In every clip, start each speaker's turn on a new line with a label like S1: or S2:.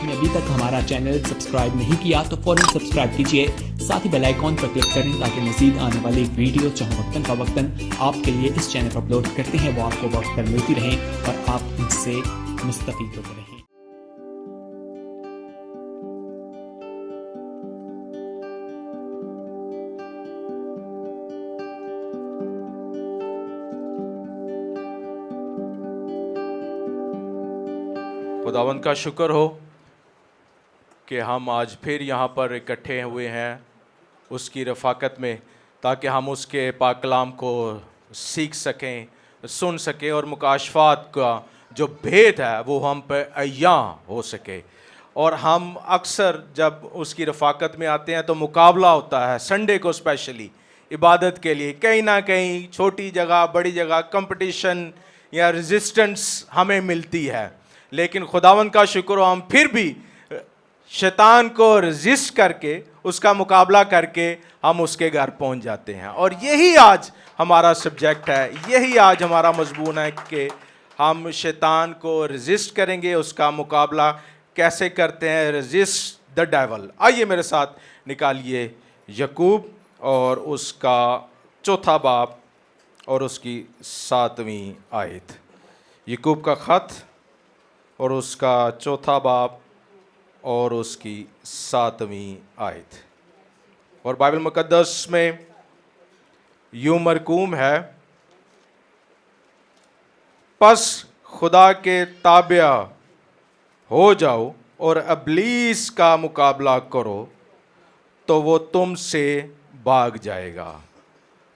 S1: آپ نے ابھی تک ہمارا چینل سبسکرائب نہیں کیا تو فوراً سبسکرائب کیجئے، ساتھ ہی بیل آئیکن پر کلک کریں تاکہ مزید آنے والی ویڈیو جہاں وقتاً فوقتاً آپ کے لیے اس چینل پر اپلوڈ کرتے ہیں وہ آپ کو وقت پر ملتی رہیں اور آپ ان سے مستفید ہوتے رہیں۔
S2: خداوند کا شکر ہو کہ ہم آج پھر یہاں پر اکٹھے ہوئے ہیں اس کی رفاقت میں، تاکہ ہم اس کے پاک کلام کو سیکھ سکیں، سن سکیں اور مکاشفات کا جو بھید ہے وہ ہم پہ عیاں ہو سکے۔ اور ہم اکثر جب اس کی رفاقت میں آتے ہیں تو مقابلہ ہوتا ہے، سنڈے کو اسپیشلی عبادت کے لیے کہیں نہ کہیں چھوٹی جگہ بڑی جگہ کمپٹیشن یا ریزسٹنس ہمیں ملتی ہے، لیکن خداوند کا شکر ہو ہم پھر بھی شیطان کو ریزسٹ کر کے اس کا مقابلہ کر کے ہم اس کے گھر پہنچ جاتے ہیں۔ اور یہی آج ہمارا سبجیکٹ ہے، یہی آج ہمارا مضمون ہے کہ ہم شیطان کو ریزسٹ کریں گے، اس کا مقابلہ کیسے کرتے ہیں، ریزسٹ دا ڈیول۔ آئیے میرے ساتھ نکالیے یعقوب اور اس کا 4 باب اور اس کی 7ویں آیت۔ یعقوب کا خط اور اس کا 4 باب اور اس کی 7ویں آیت۔ اور بائبل مقدس میں یوں مرقوم ہے، پس خدا کے تابع ہو جاؤ اور ابلیس کا مقابلہ کرو تو وہ تم سے بھاگ جائے گا۔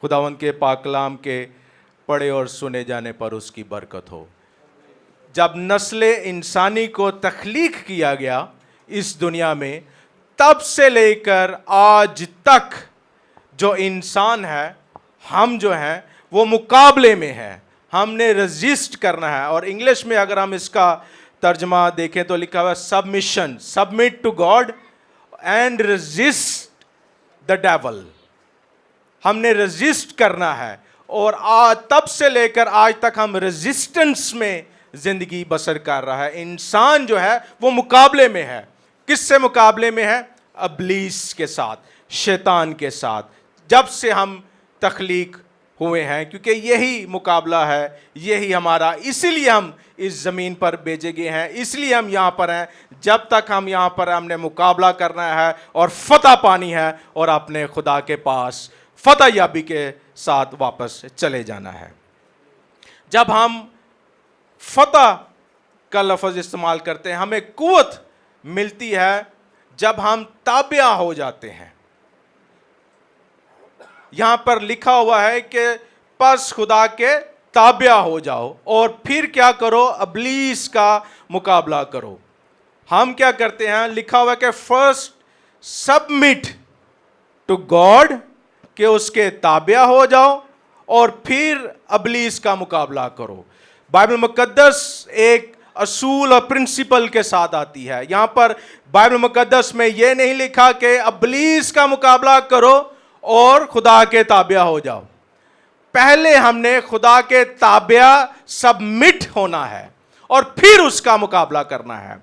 S2: خداوند کے پاک کلام کے پڑھے اور سنے جانے پر اس کی برکت ہو۔ جب نسل انسانی کو تخلیق کیا گیا اس دنیا میں، تب سے لے کر آج تک جو انسان ہے، ہم جو ہیں وہ مقابلے میں ہیں، ہم نے رزسٹ کرنا ہے۔ اور انگلش میں اگر ہم اس کا ترجمہ دیکھیں تو لکھا ہوا ہے submission, submit to God and resist the devil. ہم نے رزسٹ کرنا ہے، اور تب سے لے کر آج تک ہم رزسٹنس میں زندگی بسر کر رہا ہے۔ انسان جو ہے وہ مقابلے میں ہے، کس سے مقابلے میں ہے؟ ابلیس کے ساتھ، شیطان کے ساتھ، جب سے ہم تخلیق ہوئے ہیں، کیونکہ یہی مقابلہ ہے، یہی ہمارا، اسی لیے ہم اس زمین پر بھیجے گئے ہیں، اس لیے ہم یہاں پر ہیں۔ جب تک ہم یہاں پر ہم نے مقابلہ کرنا ہے اور فتح پانی ہے اور اپنے خدا کے پاس فتح یابی کے ساتھ واپس چلے جانا ہے۔ جب ہم فتح کا لفظ استعمال کرتے ہیں، ہمیں قوت ملتی ہے جب ہم تابع ہو جاتے ہیں۔ یہاں پر لکھا ہوا ہے کہ پس خدا کے تابع ہو جاؤ اور پھر کیا کرو؟ ابلیس کا مقابلہ کرو۔ ہم کیا کرتے ہیں؟ لکھا ہوا ہے کہ فرسٹ سبمٹ ٹو گاڈ، کہ اس کے تابع ہو جاؤ اور پھر ابلیس کا مقابلہ کرو۔ بائبل مقدس ایک اصول اور پرنسپل کے ساتھ آتی ہے۔ یہاں پر بائبل مقدس میں یہ نہیں لکھا کہ ابلیس کا مقابلہ کرو اور خدا کے تابع ہو جاؤ۔ پہلے ہم نے خدا کے تابع سبمٹ ہونا ہے اور پھر اس کا مقابلہ کرنا ہے۔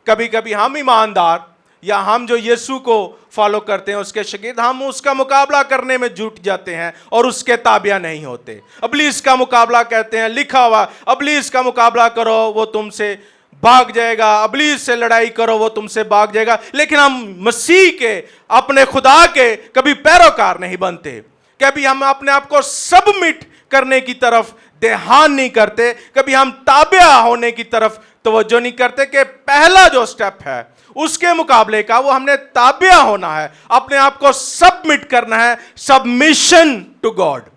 S2: کبھی کبھی ہم ایماندار یا ہم جو یسوع کو فالو کرتے ہیں، اس کے شاگرد، ہم اس کا مقابلہ کرنے میں جھوٹ جاتے ہیں اور اس کے تابع نہیں ہوتے۔ ابلیس کا مقابلہ کہتے ہیں، لکھا ہوا ابلیس کا مقابلہ کرو وہ تم سے بھاگ جائے گا، ابلیس سے لڑائی کرو وہ تم سے بھاگ جائے گا۔ لیکن ہم مسیح کے، اپنے خدا کے کبھی پیروکار نہیں بنتے، کبھی ہم اپنے آپ کو سبمٹ کرنے کی طرف دھیان نہیں کرتے، کبھی ہم تابع ہونے کی طرف توجہ نہیں کرتے کہ پہلا جو سٹیپ ہے اس کے مقابلے کا، وہ ہم نے تابع ہونا ہے، اپنے آپ کو سبمٹ کرنا ہے، سبمیشن ٹو گاڈ۔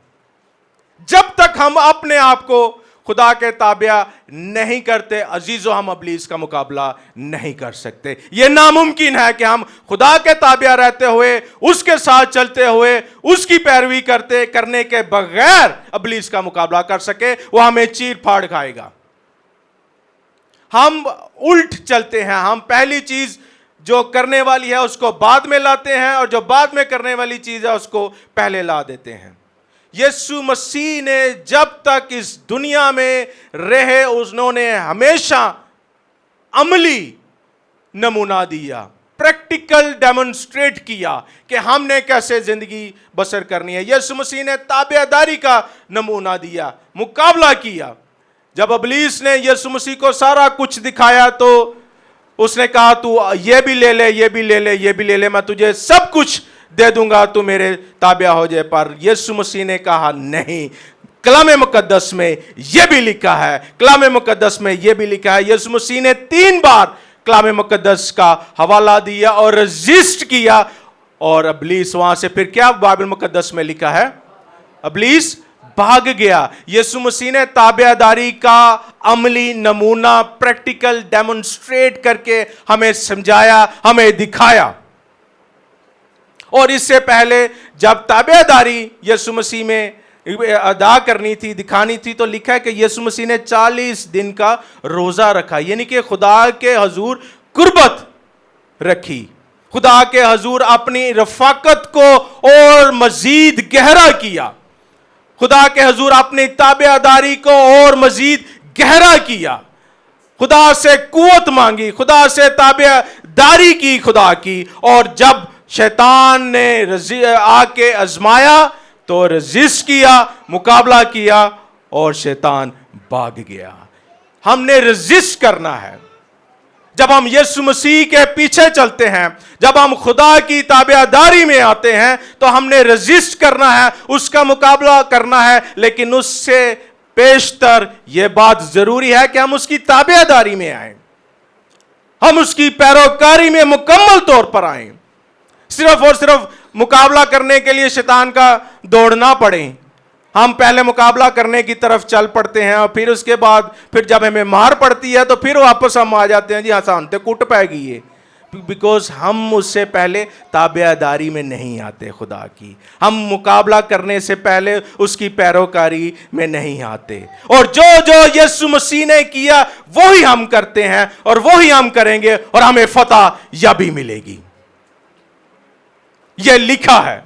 S2: جب تک ہم اپنے آپ کو خدا کے تابع نہیں کرتے عزیزو، ہم ابلیس کا مقابلہ نہیں کر سکتے۔ یہ ناممکن ہے کہ ہم خدا کے تابع رہتے ہوئے، اس کے ساتھ چلتے ہوئے، اس کی پیروی کرنے کے بغیر ابلیس کا مقابلہ کر سکے۔ وہ ہمیں چیر پھاڑ کھائے گا۔ ہم الٹ چلتے ہیں، ہم پہلی چیز جو کرنے والی ہے اس کو بعد میں لاتے ہیں، اور جو بعد میں کرنے والی چیز ہے اس کو پہلے لا دیتے ہیں۔ یسوع مسیح نے جب تک اس دنیا میں رہے، انہوں نے ہمیشہ عملی नमूना दिया, प्रैक्टिकल डेमोन्स्ट्रेट किया कि हमने कैसे जिंदगी बसर करनी है। यीशु मसीह ने ताबेदारी का नमूना दिया, मुकाबला किया। जब इब्लीस ने यीशु मसीह को सारा कुछ दिखाया तो उसने कहा तू ये भी ले ले, ये भी ले ले, ये भी ले ले, मैं तुझे सब कुछ दे दूंगा, तू मेरे ताबिया हो जाए। पर यीशु मसीह ने कहा नहीं, कलाम मुकद्दस में यह भी लिखा है, कलाम मुकद्दस में यह भी लिखा है। यीशु मसीह ने 3 बार कलाम मुकद्दस का हवाला दिया और रजिस्ट किया, और इब्लीस वहां से फिर क्या बाइबल मुकद्दस में लिखा है, इब्लीस भाग गया। यीशु मसीह ने ताबेदारी का अमली नमूना प्रैक्टिकल डेमोन्स्ट्रेट करके हमें समझाया, हमें दिखाया। और इससे पहले जब ताबेदारी यीशु मसीह में अदा करनी थी, दिखानी थी, तो लिखा है कि यीशु मसीह ने 40 दिन का रोजा रखा, यानी कि खुदा के हजूर कुर्बत रखी, खुदा के हजूर अपनी रफाकत को और मजीद गहरा किया, खुदा के हजूर अपनी ताबेदारी को और मजीद गहरा किया, खुदा से कुव्वत मांगी, खुदा से ताबेदारी की खुदा की। और जब शैतान ने आके आजमाया तो रजिस्ट किया, मुकाबला किया, और शैतान भाग गया। हमने रजिस्ट करना है। जब हम यीशु मसीह के पीछे चलते हैं, जब हम खुदा की ताबेदारी में आते हैं, तो हमने रजिस्ट करना है, उसका मुकाबला करना है। लेकिन उससे पेशतर यह बात जरूरी है कि हम उसकी ताबेदारी में आए, हम उसकी पैरोकारी में मुकम्मल तौर पर आए। सिर्फ और सिर्फ मुकाबला करने के लिए शैतान का दौड़ना पड़े। हम पहले मुकाबला करने की तरफ चल पड़ते हैं, और फिर उसके बाद फिर जब हमें मार पड़ती है तो फिर वापस हम आ जाते हैं, जी आसान तो कुट पाएगी ये, बिकॉज हम उससे पहले ताबेदारी में नहीं आते खुदा की। हम मुकाबला करने से पहले उसकी पैरोकारी में नहीं आते, और जो जो यीशु मसीह ने किया वही हम करते हैं, और वही हम करेंगे, और हमें फतह याबी मिलेगी। यह लिखा है,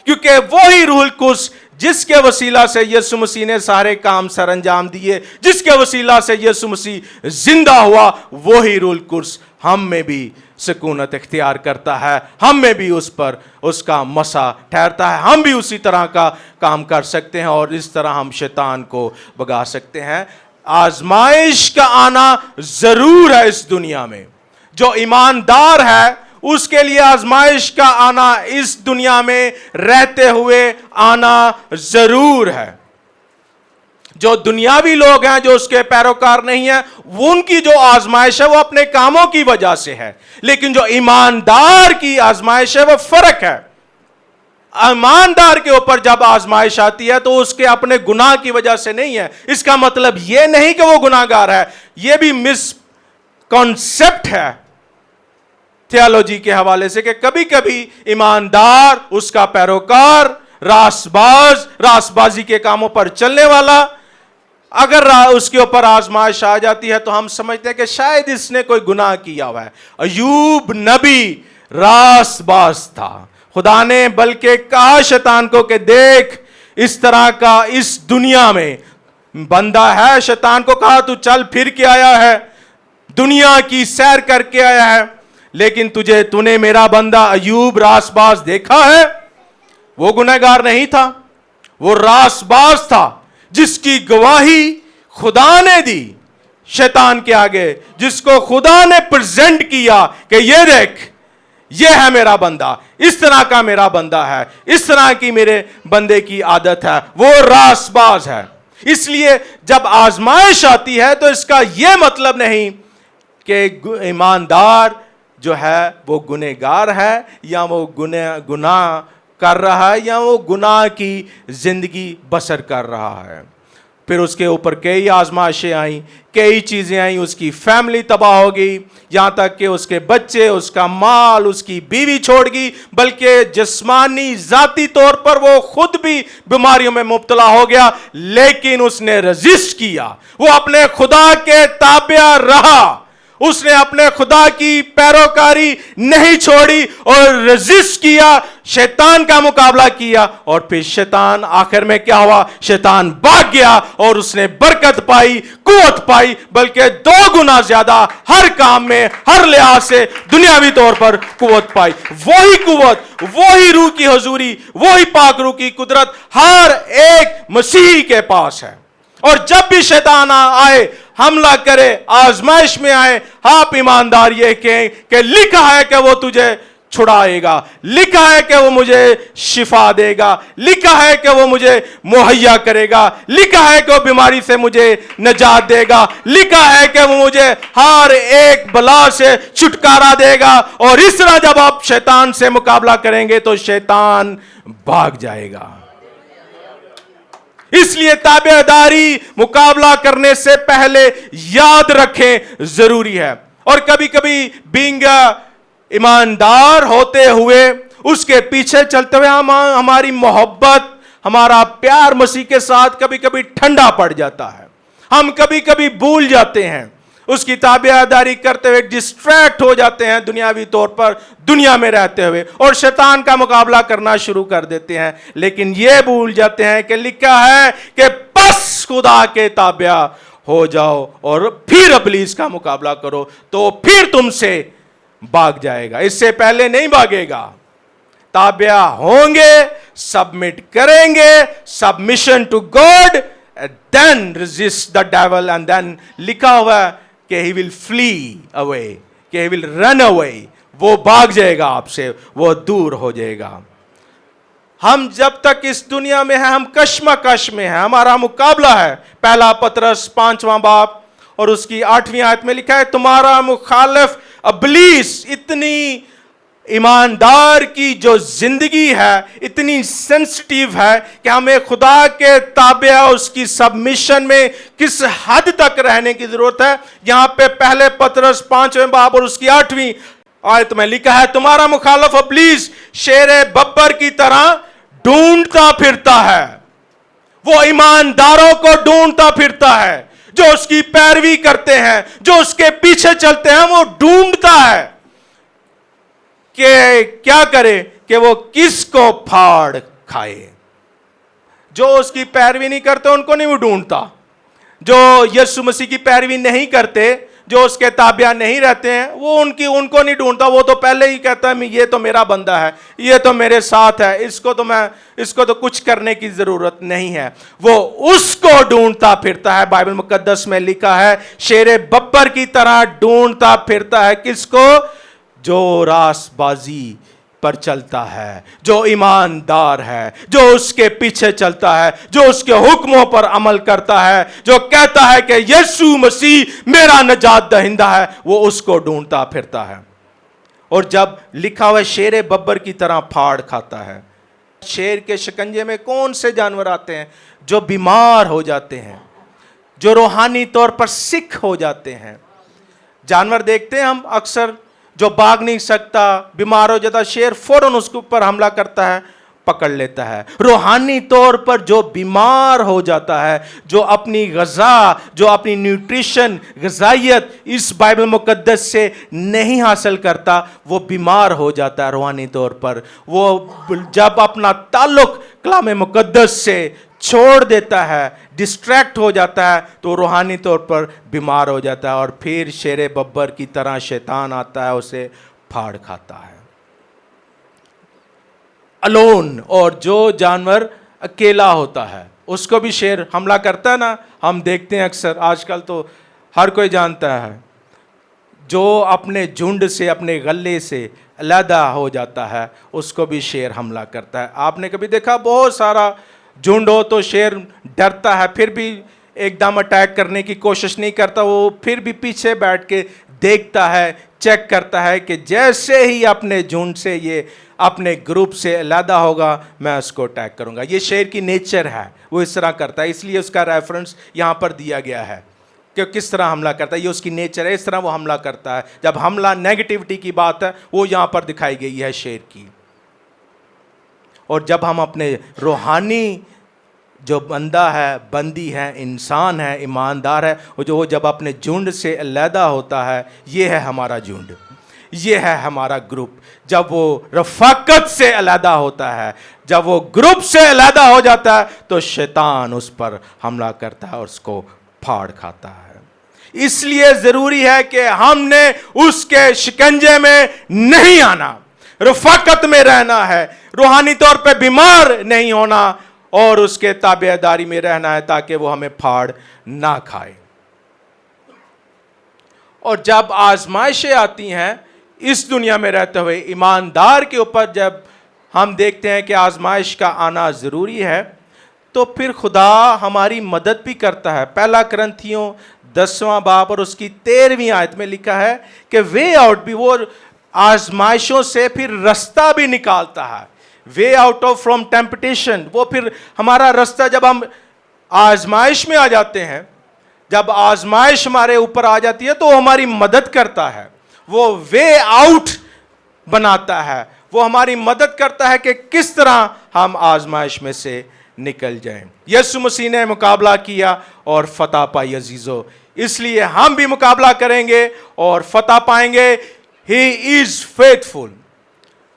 S2: क्योंकि वही रूहुल कुद्स जिसके वसीला से यीशु मसीह ने सारे काम सर अंजाम दिए, जिसके वसीला से यीशु मसीह जिंदा हुआ, वही रूहुल कुद्स हम में भी सुकूनत इख्तियार करता है, हम में भी उस पर उसका मसा ठहरता है। हम भी उसी तरह का काम कर सकते हैं, और इस तरह हम शैतान को भगा सकते हैं। आजमाइश का आना जरूर है इस दुनिया में। जो ईमानदार है उसके लिए आजमाइश का आना इस दुनिया में रहते हुए आना जरूर है। जो दुनियावी लोग हैं, जो उसके पैरोकार नहीं है, वो उनकी जो आजमाइश है वो अपने कामों की वजह से है। लेकिन जो ईमानदार की आजमाइश है वो फर्क है। ईमानदार के ऊपर जब आजमाइश आती है तो उसके अपने गुनाह की वजह से नहीं है। इसका मतलब यह नहीं कि वो गुनाहगार है, यह भी मिस कॉन्सेप्ट है थियोलॉजी के हवाले से, कि कभी कभी ईमानदार, उसका पैरोकार, रासबाजी के कामों पर चलने वाला, अगर उसके ऊपर आजमाइश आ जाती है तो हम समझते हैं कि शायद इसने कोई गुनाह किया हुआ है। अय्यूब नबी रासबाज था। खुदा ने बल्कि कहा शैतान को कि देख, इस तरह का इस दुनिया में बंदा है। शैतान को कहा तू चल फिर के आया है, दुनिया की सैर करके आया है, लेकिन तूने मेरा बंदा अय्यूब रासबाज देखा है? वो गुनहगार नहीं था, वो रासबाज था, जिसकी गवाही खुदा ने दी शैतान के आगे, जिसको खुदा ने प्रेजेंट किया कि ये देख, ये है मेरा बंदा, इस तरह का मेरा बंदा है, इस तरह की मेरे बंदे की आदत है, वो रासबाज है। इसलिए जब आजमाइश आती है तो इसका यह मतलब नहीं कि ईमानदार जो है वो गुनहगार है, या वो गुनाह कर रहा है, या वो गुनाह की जिंदगी बसर कर रहा है। फिर उसके ऊपर कई आजमाइशें आई, कई चीजें आई, उसकी फैमिली तबाह हो गई, यहां तक कि उसके बच्चे, उसका माल, उसकी बीवी छोड़ गई, बल्कि जिस्मानी जाती तौर पर वो खुद भी बीमारियों में मुब्तला हो गया। लेकिन उसने रजिस्ट किया, वो अपने खुदा के ताबिया रहा, उसने अपने खुदा की पैरोकारी नहीं छोड़ी और रजिस्ट किया। शैतान का मुकाबला किया और फिर शैतान आखिर में क्या हुआ, शैतान भाग गया और उसने बरकत पाई, कुव्वत पाई, बल्कि 2 गुना ज्यादा हर काम में, हर लिहाज से दुनियावी तौर पर कुव्वत पाई। वही कुव्वत, वही रूह की हुजूरी, वही पाक रूह की कुदरत हर एक मसीही के पास है। और जब भी शैतान आए, हमला करे, आजमाइश में आए, आप ईमानदार ये कहें कि लिखा है कि वो तुझे छुड़ाएगा, लिखा है कि वो मुझे शिफा देगा, लिखा है कि वो मुझे मुहैया करेगा, लिखा है कि वो बीमारी से मुझे निजात देगा, लिखा है कि वो मुझे हर एक बला से छुटकारा देगा। और इस तरह जब आप शैतान से मुकाबला करेंगे तो शैतान भाग जाएगा। इसलिए ताबेदारी मुकाबला करने से पहले याद रखें जरूरी है। और कभी कभी बीइंग ईमानदार होते हुए, उसके पीछे चलते हुए हमारी मोहब्बत, हमारा प्यार मसीह के साथ कभी कभी ठंडा पड़ जाता है। हम कभी कभी भूल जाते हैं, उसकी ताबेदारी करते हुए डिस्ट्रैक्ट हो जाते हैं दुनियावी तौर पर, दुनिया में रहते हुए, और शैतान का मुकाबला करना शुरू कर देते हैं। लेकिन यह भूल जाते हैं कि लिखा है कि बस खुदा के ताबिया हो जाओ और फिर इब्लीस का मुकाबला करो, तो फिर तुमसे भाग जाएगा, इससे पहले नहीं भागेगा। ताबिया होंगे, सबमिट करेंगे, submission to God, then resist the devil, and then लिखा हुआ है कि he will flee away, कि he will run away, वो भाग जाएगा आपसे, वो दूर हो जाएगा। हम जब तक इस दुनिया में हैं, हम कश्मकश में हैं, हमारा मुकाबला है। पहला पतरस 5वां बाब और उसकी 8वीं आयत में लिखा है, तुम्हारा मुखालिफ इब्लीस इतनी ईमानदार की जो जिंदगी है, इतनी सेंसिटिव है कि हमें खुदा के ताबे, उसकी सबमिशन में किस हद तक रहने की जरूरत है। यहां पे पहले पतरस 5वें बाब और उसकी 8वीं आयत में लिखा है, तुम्हारा मुखालिफ इब्लीस शेरे बब्बर की तरह ढूंढता फिरता है। वो ईमानदारों को ढूंढता फिरता है, जो उसकी पैरवी करते हैं, जो उसके पीछे चलते हैं, वो ढूंढता है कि क्या करे, कि वो किसको फाड़ खाए। जो उसकी पैरवी नहीं करते उनको नहीं वो ढूंढता, जो यीशु मसीह की पैरवी नहीं करते, जो उसके ताबिया नहीं रहते हैं, वो उनको नहीं ढूंढता। वो तो पहले ही कहता है ये तो मेरा बंदा है, ये तो मेरे साथ है, इसको तो कुछ करने की जरूरत नहीं है। वो उसको ढूंढता फिरता है। बाइबल मुकद्दस में लिखा है, शेरे बब्बर की तरह ढूंढता फिरता है। किसको? जो रासबाजी पर चलता है, जो ईमानदार है, जो उसके पीछे चलता है, जो उसके हुक्मों पर अमल करता है, जो कहता है कि यीशु मसीह मेरा निजात दहिंदा है, वो उसको ढूंढता फिरता है। और जब लिखा हुआ शेरे बब्बर की तरह फाड़ खाता है, शेर के शिकंजे में कौन से जानवर आते हैं? जो बीमार हो जाते हैं, जो रूहानी तौर पर सिक हो जाते हैं। जानवर देखते हैं हम अक्सर, जो भाग नहीं सकता, बीमार हो जाता, शेर फौरन उसके ऊपर हमला करता है, पकड़ लेता है। रूहानी तौर पर जो बीमार हो जाता है, जो अपनी ग़िज़ा, जो अपनी न्यूट्रिशन, ग़िज़ाइयत इस बाइबल मुकद्दस से नहीं हासिल करता, वो बीमार हो जाता है रूहानी तौर पर। वो जब अपना ताल्लुक कलाम मुकद्दस से छोड़ देता है, डिस्ट्रैक्ट हो जाता है, तो रूहानी तौर पर बीमार हो जाता है, और फिर शेरे बब्बर की तरह शैतान आता है, उसे फाड़ खाता है। अलोन, और जो जानवर अकेला होता है उसको भी शेर हमला करता है ना, हम देखते हैं अक्सर, आजकल तो हर कोई जानता है। जो अपने झुंड से, अपने गले से अलहदा हो जाता है, उसको भी शेर हमला करता है। आपने कभी देखा, बहुत सारा झुंड हो तो शेर डरता है, फिर भी एकदम अटैक करने की कोशिश नहीं करता, वो फिर भी पीछे बैठ के देखता है, चेक करता है कि जैसे ही अपने झुंड से, ये अपने ग्रुप से अलहदा होगा, मैं उसको अटैक करूंगा। ये शेर की नेचर है, वो इस तरह करता है। इसलिए उसका रेफरेंस यहाँ पर दिया गया है कि किस तरह हमला करता है। ये उसकी नेचर है, इस तरह वो हमला करता है। जब हमला नेगेटिविटी की बात है, वो यहाँ पर दिखाई गई है शेर की। और जब हम अपने रूहानी जो बंदा है, बंदी है, इंसान है, ईमानदार है, वो जब अपने झुंड से अलहदा होता है, ये है हमारा झुंड, یہ ہے ہمارا گروپ. جب وہ رفاقت سے علیحدہ ہوتا ہے, جب وہ گروپ سے علیحدہ ہو جاتا ہے, تو شیطان اس پر حملہ کرتا ہے اور اس کو پھاڑ کھاتا ہے. اس لیے ضروری ہے کہ ہم نے اس کے شکنجے میں نہیں آنا, رفاقت میں رہنا ہے, روحانی طور پہ بیمار نہیں ہونا اور اس کے تابع داری میں رہنا ہے تاکہ وہ ہمیں پھاڑ نہ کھائے. اور جب آزمائشیں آتی ہیں اس دنیا میں رہتے ہوئے, ایماندار کے اوپر جب ہم دیکھتے ہیں کہ آزمائش کا آنا ضروری ہے, تو پھر خدا ہماری مدد بھی کرتا ہے. پہلا کرنتھیوں 10واں باب اور اس کی 13ویں آیت میں لکھا ہے کہ وے آؤٹ بھی, وہ آزمائشوں سے پھر رستہ بھی نکالتا ہے. Way out of from temptation, وہ پھر ہمارا رستہ, جب ہم آزمائش میں آ جاتے ہیں, جب آزمائش ہمارے اوپر آ جاتی ہے تو وہ ہماری مدد کرتا ہے, وہ وے آؤٹ بناتا ہے, وہ ہماری مدد کرتا ہے کہ کس طرح ہم آزمائش میں سے نکل جائیں. یسوع مسیح نے مقابلہ کیا اور فتح پائی عزیزو, اس لیے ہم بھی مقابلہ کریں گے اور فتح پائیں گے. ہی از فیتھفل,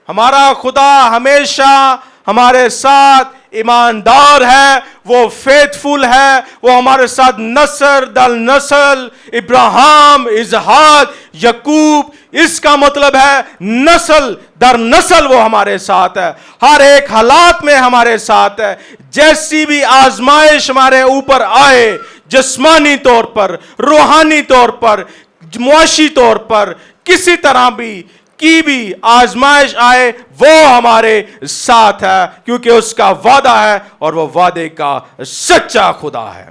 S2: ہمارا خدا ہمیشہ ہمارے ساتھ ایماندار ہے, وہ فیتھفل ہے, وہ ہمارے ساتھ نسل در نسل, ابراہیم, اسحاق, یعقوب, اس کا مطلب ہے نسل در نسل وہ ہمارے ساتھ ہے, ہر ایک حالات میں ہمارے ساتھ ہے. جیسی بھی آزمائش ہمارے اوپر آئے, جسمانی طور پر, روحانی طور پر, معاشی طور پر, کسی طرح کی بھی آزمائش آئے, وہ ہمارے ساتھ ہے, کیونکہ اس کا وعدہ ہے اور وہ وعدے کا سچا خدا ہے.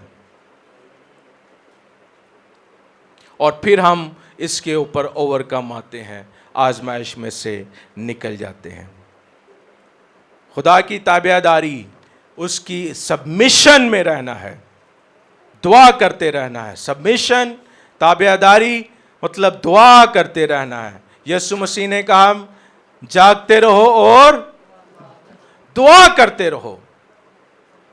S2: اور پھر ہم اس کے اوپر اوور کم آتے ہیں, آزمائش میں سے نکل جاتے ہیں. خدا کی تابع داری, اس کی سبمیشن میں رہنا ہے, دعا کرتے رہنا ہے. سبمیشن, تابع داری مطلب دعا کرتے رہنا ہے. یسوع مسیح نے کہا جاگتے رہو اور دعا کرتے رہو.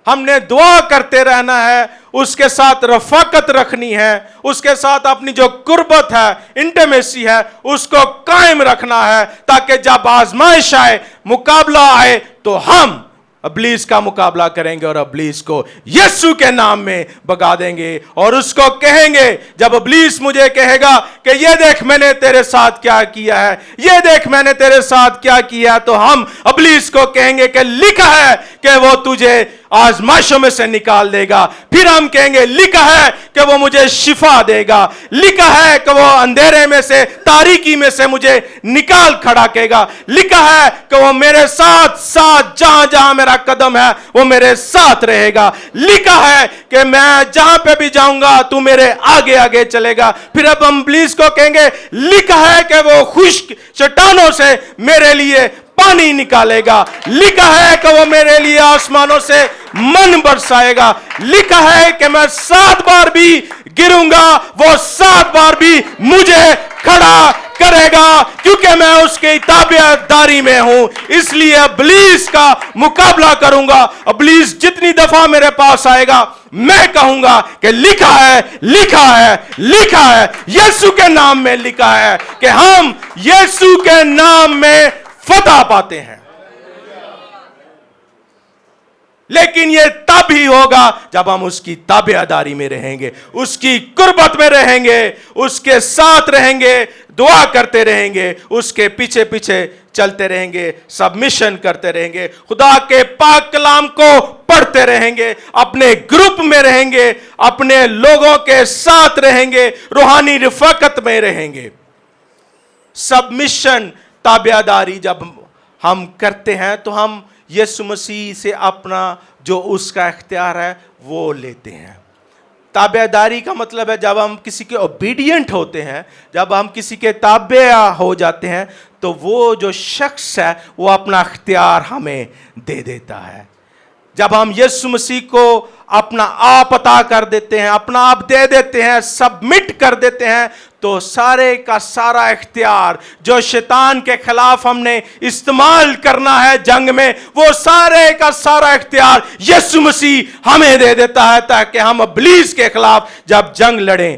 S2: ہم نے دعا کرتے رہنا ہے, اس کے ساتھ رفاقت رکھنی ہے, اس کے ساتھ اپنی جو قربت ہے, انٹیمیسی ہے, اس کو قائم رکھنا ہے, تاکہ جب آزمائش آئے, مقابلہ آئے, تو ہم ابلیس کا مقابلہ کریں گے اور ابلیس کو یسوع کے نام میں بگا دیں گے. اور اس کو کہیں گے, جب ابلیس مجھے کہے گا کہ یہ دیکھ میں نے تیرے ساتھ کیا کیا ہے, یہ دیکھ میں نے تیرے ساتھ کیا کیا, تو ہم ابلیس کو کہیں گے کہ لکھا ہے کہ وہ تجھے آزمائشوں میں سے نکال دے گا. پھر ہم کہیں گے لکھا ہے کہ وہ مجھے شفا دے گا, لکھا ہے کہ وہ اندھیرے میں سے, تاریکی میں سے مجھے نکال کھڑا کرے گا, لکھا ہے کہ وہ میرے ساتھ ساتھ جہاں جہاں میرا قدم ہے وہ میرے ساتھ رہے گا, لکھا ہے کہ میں جہاں پہ بھی جاؤں گا تو میرے آگے آگے چلے گا. پھر اب ہم ابلیس کو کہیں گے لکھا ہے کہ وہ خشک چٹانوں سے میرے لیے پانی نکالے گا, لکھا ہے کہ وہ میرے لیے آسمانوں سے من برسائے گا, لکھا ہے کہ میں 7 بار بھی گروں گا وہ 7 بار بھی مجھے کھڑا کرے گا, کیونکہ میں اس کے تابع داری میں ہوں. اس لیے ابلیس کا مقابلہ کروں گا. ابلیس جتنی دفعہ میرے پاس آئے گا, میں کہوں گا کہ لکھا ہے, لکھا ہے, لکھا ہے, یسوع کے نام میں لکھا ہے کہ ہم یسوع کے نام میں فتح پاتے ہیں. لیکن یہ تب ہی ہوگا جب ہم اس کی تابع داری میں رہیں گے, اس کی قربت میں رہیں گے, اس کے ساتھ رہیں گے, دعا کرتے رہیں گے, اس کے پیچھے پیچھے چلتے رہیں گے, سبمیشن کرتے رہیں گے, خدا کے پاک کلام کو پڑھتے رہیں گے, اپنے گروپ میں رہیں گے, اپنے لوگوں کے ساتھ رہیں گے, روحانی رفاقت میں رہیں گے. سبمیشن, تابع داری جب ہم کرتے ہیں تو ہم یسوع مسیح سے اپنا جو اس کا اختیار ہے وہ لیتے ہیں. تابع داری کا مطلب ہے جب ہم کسی کے اوبیڈینٹ ہوتے ہیں, جب ہم کسی کے تابع ہو جاتے ہیں, تو وہ جو شخص ہے وہ اپنا اختیار ہمیں دے دیتا ہے. جب ہم یسوع مسیح کو اپنا آپ عطا کر دیتے ہیں, اپنا آپ دے دیتے ہیں, سبمٹ کر دیتے ہیں, تو سارے کا سارا اختیار جو شیطان کے خلاف ہم نے استعمال کرنا ہے جنگ میں, وہ سارے کا سارا اختیار یسوع مسیح ہمیں دے دیتا ہے, تاکہ ہم ابلیس کے خلاف جب جنگ لڑیں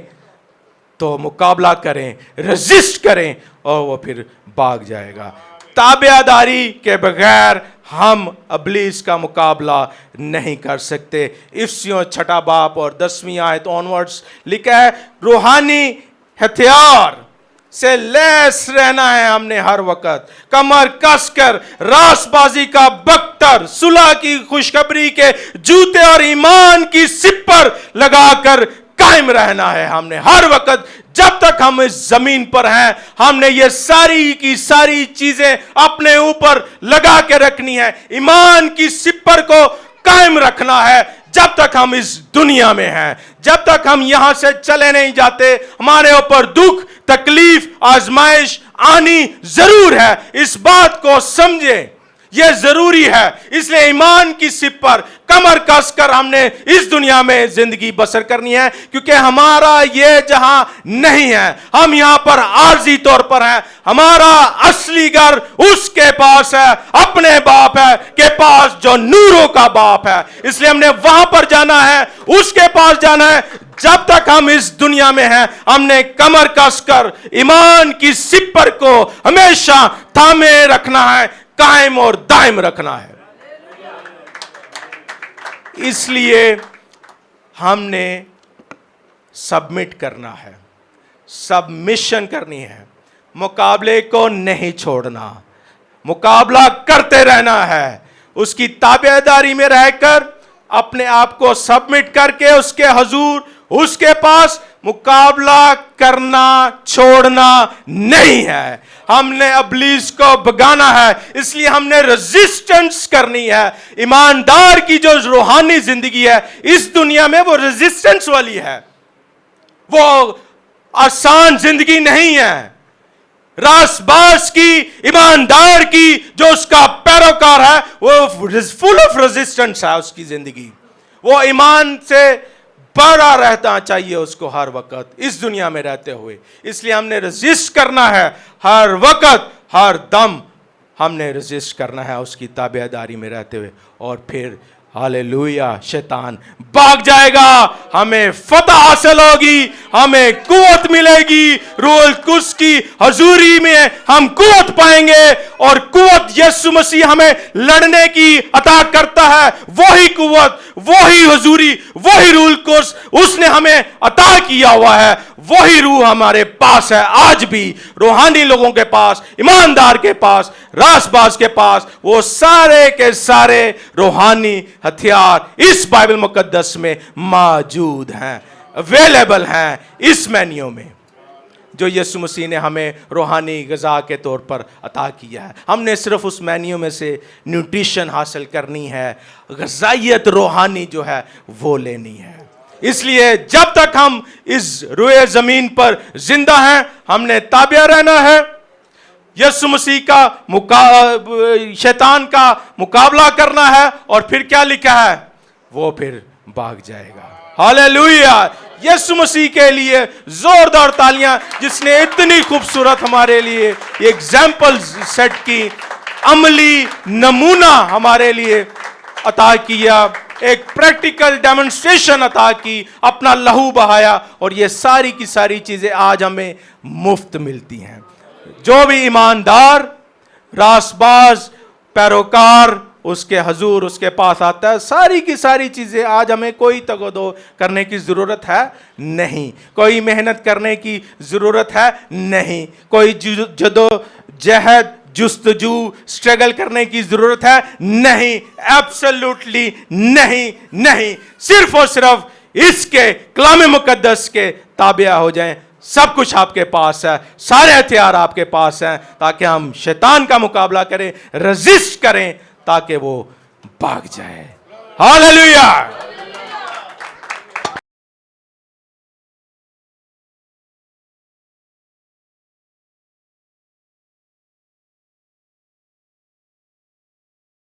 S2: तो मुकाबला करें, रेजिस्ट करें और वो फिर भाग जाएगा। ताबेदारी के बगैर हम इब्लीस का मुकाबला नहीं कर सकते। इफ्सियों 6 बाब और 10वीं आयत ऑनवर्ड्स लिखा है, रूहानी हथियार से लैस रहना है हमने हर वक्त, कमर कसकर रासबाजी का बख्तर, सुलह की खुशखबरी के जूते और ईमान की सिपर लगाकर कायम रहना है हमने हर वक्त। जब तक हम इस जमीन पर हैं, हमने ये सारी की सारी चीजें अपने ऊपर लगा के रखनी है। ईमान की सिपर को कायम रखना है जब तक हम इस दुनिया में हैं, जब तक हम यहां से चले नहीं जाते। हमारे ऊपर दुख, तकलीफ, आजमाइश आनी जरूर है, इस बात को समझें, यह जरूरी है। इसलिए ईमान की सिप पर कमर कसकर हमने इस दुनिया में जिंदगी बसर करनी है, क्योंकि हमारा ये जहां नहीं है, हम यहां पर आर्जी तौर पर हैं। हमारा असली घर उसके पास है, अपने बाप है के पास जो नूरों का बाप है। इसलिए हमने वहां पर जाना है, उसके पास जाना है। जब तक हम इस दुनिया में हैं, हमने कमर कसकर ईमान की सिपर को हमेशा थामे रखना है, कायम और दायम रखना है। इसलिए हमने सबमिट करना है, सबमिशन करनी है, मुकाबले को नहीं छोड़ना, मुकाबला करते रहना है। उसकी ताबेदारी में रहकर अपने आप को सबमिट करके उसके हुजूर, उसके पास मुकाबला करना छोड़ना नहीं है। हमने इब्लीस को भगाना है, इसलिए हमने रेजिस्टेंस करनी है। ईमानदार की जो रूहानी जिंदगी है इस दुनिया में, वो रेजिस्टेंस वाली है, वो आसान जिंदगी नहीं है। रासबाज की, ईमानदार की जो उसका पैरोकार है, वो फुल ऑफ रेजिस्टेंस है उसकी जिंदगी। वो ईमान से बड़ा रहना चाहिए उसको हर वक्त इस दुनिया में रहते हुए। इसलिए हमने रेजिस्ट करना है हर वक्त, हर दम हमने रेजिस्ट करना है उसकी ताबेदारी में रहते हुए। और फिर हालेलुया, शैतान भाग जाएगा, हमें फतह हासिल होगी, हमें कुव्वत मिलेगी। रूह कुद्स की हजूरी में हम कुव्वत पाएंगे, और कुव्वत यीशु मसीह हमें लड़ने की अता करता है। वही कुव्वत, वही हजूरी, वही रूह कुद्स उसने हमें अता किया हुआ है। वही रूह हमारे पास है आज भी, रूहानी लोगों के पास, ईमानदार के पास, रासबाज के पास। वो सारे के सारे रूहानी हथियार इस बाइबल मुकद्दस में मौजूद हैं, अवेलेबल हैं इस मेन्यू में, जो यीशु मसीह ने हमें रूहानी ग़िज़ा के तौर पर अता किया है। हमने सिर्फ उस मेन्यू में से न्यूट्रिशन हासिल करनी है, ग़िज़ाइयत रूहानी जो है वो लेनी है। इसलिए जब तक हम इस रुए ज़मीन पर जिंदा हैं, हमने ताबिया रहना है। यीशु मसीह का शैतान का मुकाबला करना है, और फिर क्या लिखा है, वो फिर भाग जाएगा। हालेलुया, यीशु मसीह के लिए जोरदार तालियां, जिसने इतनी खूबसूरत हमारे लिए एग्जाम्पल सेट की, अमली नमूना हमारे लिए अता किया, एक प्रैक्टिकल डेमोन्स्ट्रेशन अता की, अपना लहू बहाया, और ये सारी की सारी चीजें आज हमें मुफ्त मिलती हैं। जो भी ईमानदार, रासबाज, पैरोकार उसके हजूर, उसके पास आता है, सारी की सारी चीजें आज हमें कोई तगदो करने की जरूरत है नहीं, कोई मेहनत करने की जरूरत है नहीं, कोई जदोजहद, जुस्तजू, स्ट्रगल करने की जरूरत है नहीं, एब्सोल्युटली नहीं, नहीं। सिर्फ और सिर्फ इसके कलाम मुकद्दस के ताबिया हो जाएं। सब कुछ आपके पास है, सारे हथियार आपके पास हैं, ताकि हम शैतान का मुकाबला करें, रेजिस्ट करें, ताकि वो भाग जाए। हालेलुया।